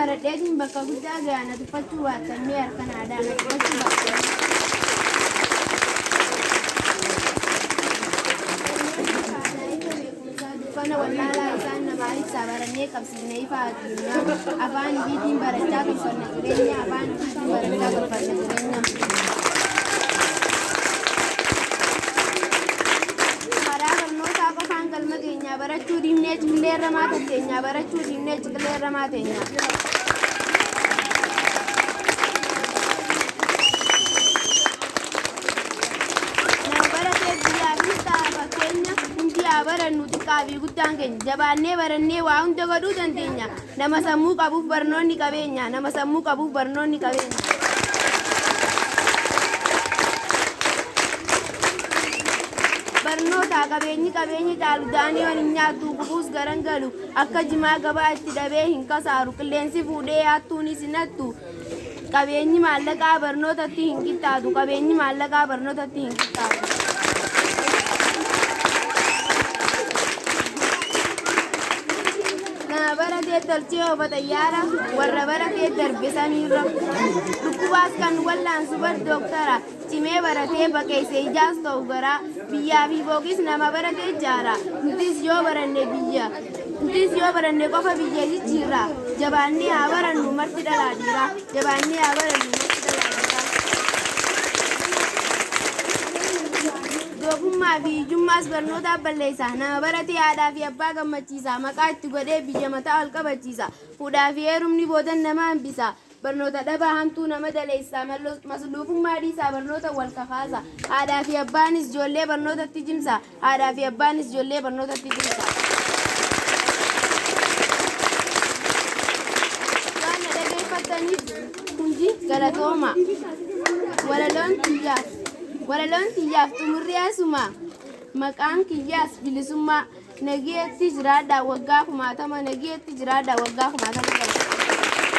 baradheetiin bakka guddaa gaana tuffachuu baattamee harka naadaan tuffachuu baattamee. Kana wallaalaa isaan namaa ibsaa barannee qabsiisnee ifaa addunyaa afaan biitiin barachaa tolfanne jireenya afaan biitiin barachaa tolfanne jireenya. Karaa barnootaa qofaan galma keenyaa barachuu dhiibnee ciqilee irramaa tatteenyaa barachuu dhiibnee ciqilee irramaa teenyaa. Barannu xiqqaafi guddaan keenya jabaannee barannee waa hunda godhuu dandeenya. Nama sammuu qabuuf barnoonni qabeenya. Nama sammuu qabuuf barnoonni qabeenya. Barnoota qabeenyi caalu daanii waliin nyaattu gubuus garan galu akka jimaa gabaa itti dhabee hin kasaaru qilleensi fuudhee hattuunis hin hattu. Qabeenyi maallaqaa barnootatti hin qixxaatu. Qabeenyi maallaqaa barnootatti hin qixxaatu. Baratee tolchee oofata yaara warra baratee darbe samiirra dhukkubaas kan wallaansu bar dooktara cimee baratee baqeesse ijaas ta'u garaa biyyaa fi bookis nama baratee ijaara nutis yoo baranne qofa biyya jijjiirra jabaannee haa barannu marti dhalaa dhiiraa jabaannee haa barannu marti dhalaa dhiiraa. Doofummaa fi hiyyummaas barnootaaf balleessa. Nama baratee haadhaa fi abbaa gammachiisa. Maqaa itti godhee biyya mataa ol qabachiisa. Fuudhaa fi heerumni boodan nama hambisa. Barnoota dhabaa hamtuu nama daleessa. Masluufummaa dhiisaa barnoota wal kafaasa. Haadhaa fi abbaanis ijoollee barnootatti jimsa. Haadhaa fi abbaanis ijoollee barnootatti jimsa. Waan na dhageeffataniif hundi galatooma. Walaloon xiyyaaf xumurri asuma maqaan kiyyaas bilisummaa nageetti jiraadha waggaa 60 nageetti jiraadha waggaa 60.